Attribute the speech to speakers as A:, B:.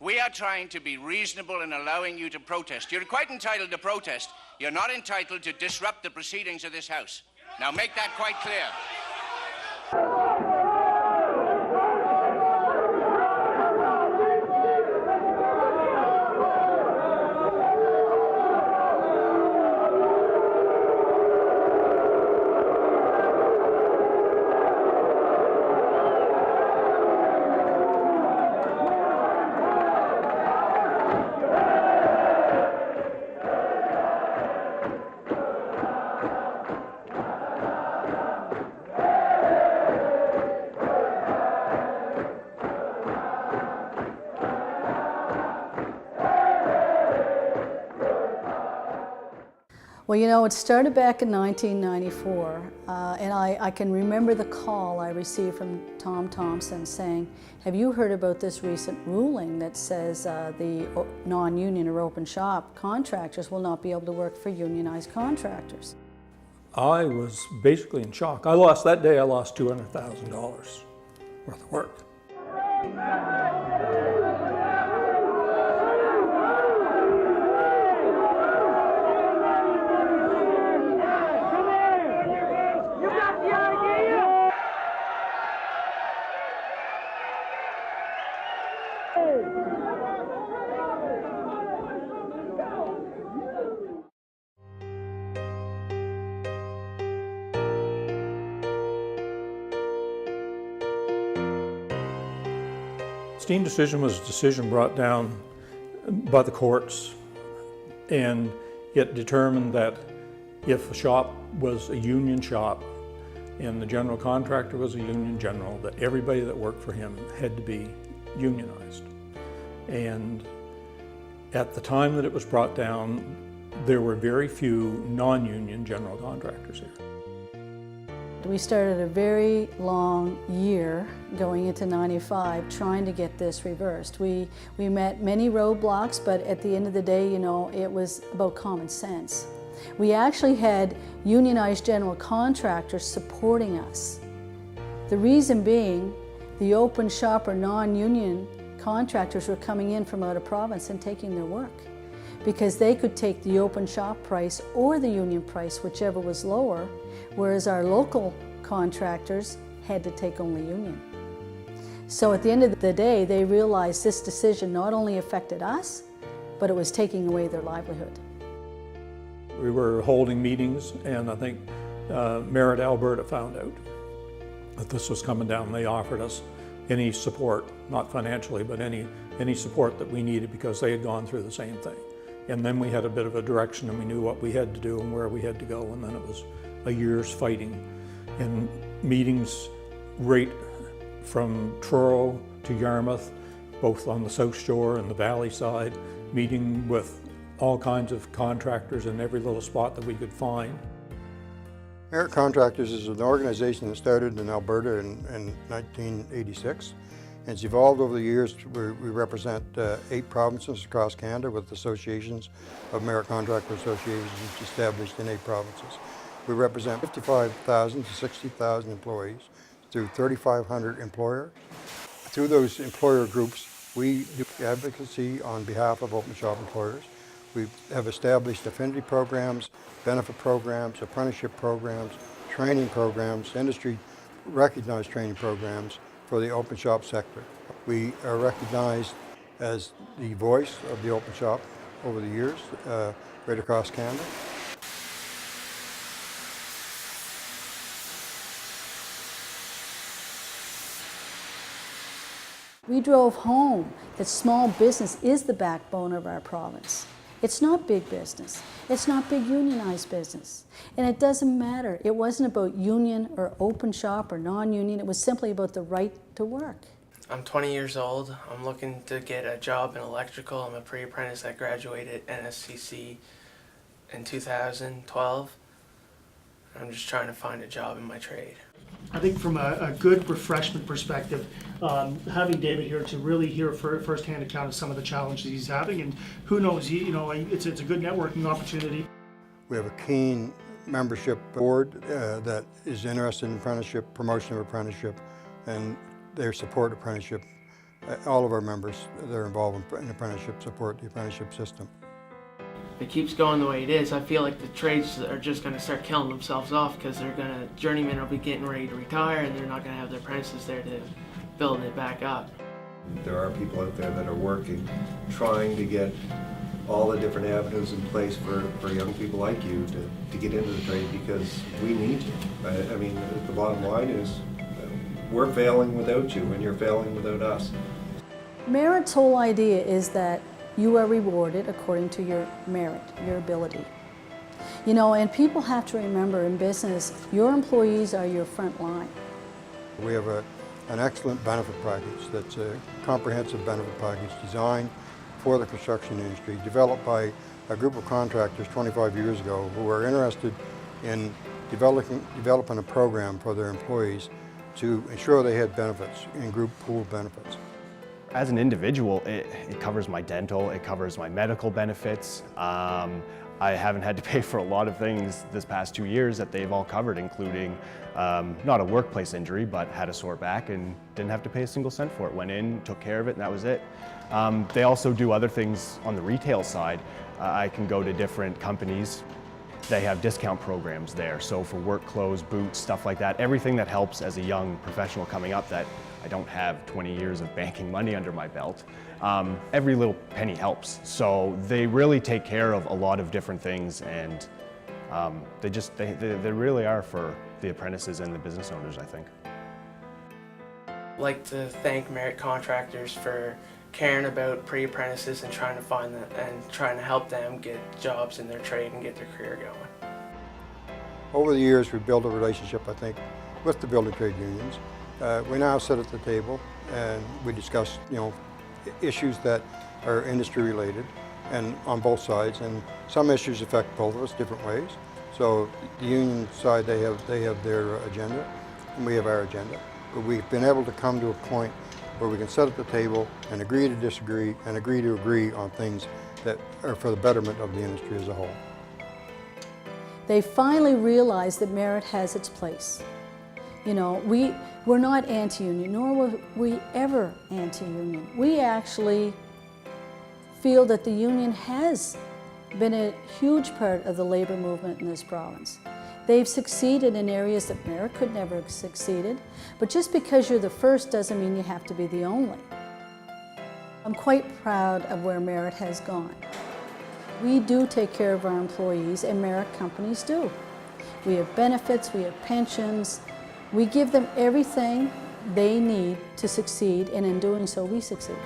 A: We are trying to be reasonable in allowing you to protest. You're quite entitled to protest. You're not entitled to disrupt the proceedings of this House. Now make that quite clear.
B: Well, you know, it started back in 1994, and I can remember the call I received from Tom Thompson saying, have you heard about this recent ruling that says the non-union or open shop contractors will not be able to work for unionized contractors?
C: I was basically in shock. That day I lost $200,000 worth of work. Steen decision was a decision brought down by the courts, and it determined that if a shop was a union shop and the general contractor was a union general, that everybody that worked for him had to be unionized. And at the time that it was brought down, there were very few non-union general contractors here.
B: We started a very long year going into '95 trying to get this reversed. We met many roadblocks, but at the end of the day, you know, it was about common sense. We actually had unionized general contractors supporting us. The reason being, the open shop or non-union contractors were coming in from out of province and taking their work, because they could take the open shop price or the union price, whichever was lower, whereas our local contractors had to take only union. So at the end of the day, they realized this decision not only affected us, but it was taking away their livelihood.
C: We were holding meetings, and I think Merit Alberta found out that this was coming down. They offered us any support, not financially, but any support that we needed, because they had gone through the same thing. And then we had a bit of a direction, and we knew what we had to do and where we had to go, and then it was a year's fighting and meetings right from Truro to Yarmouth, both on the South Shore and the Valley side, meeting with all kinds of contractors in every little spot that we could find.
D: Merit Contractors is an organization that started in Alberta in 1986. And it's evolved over the years. We represent 8 provinces across Canada with associations of merit contractor associations established in 8 provinces. We represent 55,000 to 60,000 employees through 3,500 employers. Through those employer groups, we do advocacy on behalf of open shop employers. We have established affinity programs, benefit programs, apprenticeship programs, training programs, industry recognized training programs for the open shop sector. We are recognized as the voice of the open shop over the years, right across Canada.
B: We drove home that small business is the backbone of our province. It's not big business. It's not big unionized business. And it doesn't matter. It wasn't about union or open shop or non-union. It was simply about the right to work.
E: I'm 20 years old. I'm looking to get a job in electrical. I'm a pre-apprentice. I graduated NSCC in 2012. I'm just trying to find a job in my trade.
F: I think from a good refreshment perspective, having David here to really hear firsthand account of some of the challenges he's having, and who knows, it's a good networking opportunity.
D: We have a keen membership board that is interested in apprenticeship, promotion of apprenticeship, and their support apprenticeship all of our members that are involved in apprenticeship support the apprenticeship system.
E: If it keeps going the way it is, I feel like the trades are just going to start killing themselves off because journeymen will be getting ready to retire and they're not going to have their apprentices there to build it back up.
G: There are people out there that are working, trying to get all the different avenues in place for young people like you to get into the trade because we need you. I mean, the bottom line is we're failing without you and you're failing without us.
B: Merit's whole idea is that you are rewarded according to your merit, your ability. You know, and people have to remember in business, your employees are your front line.
D: We have an excellent benefit package that's a comprehensive benefit package designed for the construction industry, developed by a group of contractors 25 years ago who were interested in developing a program for their employees to ensure they had benefits in group pool benefits.
H: As an individual, it covers my dental, it covers my medical benefits. I haven't had to pay for a lot of things this past 2 years that they've all covered, including not a workplace injury, but had a sore back and didn't have to pay a single cent for it. Went in, took care of it, and that was it. They also do other things on the retail side. I can go to different companies. They have discount programs there. So for work clothes, boots, stuff like that, everything that helps as a young professional coming up that I don't have 20 years of banking money under my belt. Every little penny helps. So they really take care of a lot of different things, and they really are for the apprentices and the business owners, I think.
E: I'd like to thank Merit Contractors for caring about pre-apprentices and trying to find them and trying to help them get jobs in their trade and get their career going.
D: Over the years, we've built a relationship, I think, with the building trade unions. We now sit at the table and we discuss, issues that are industry related and on both sides, and some issues affect both of us different ways. So the union side, they have their agenda and we have our agenda. But we've been able to come to a point where we can sit at the table and agree to disagree and agree to agree on things that are for the betterment of the industry as a whole.
B: They finally realized that merit has its place. We're not anti-union, nor were we ever anti-union. We actually feel that the union has been a huge part of the labor movement in this province. They've succeeded in areas that merit could never have succeeded, but just because you're the first doesn't mean you have to be the only. I'm quite proud of where merit has gone. We do take care of our employees, and merit companies do. We have benefits, we have pensions. We give them everything they need to succeed, and in doing so, we succeed.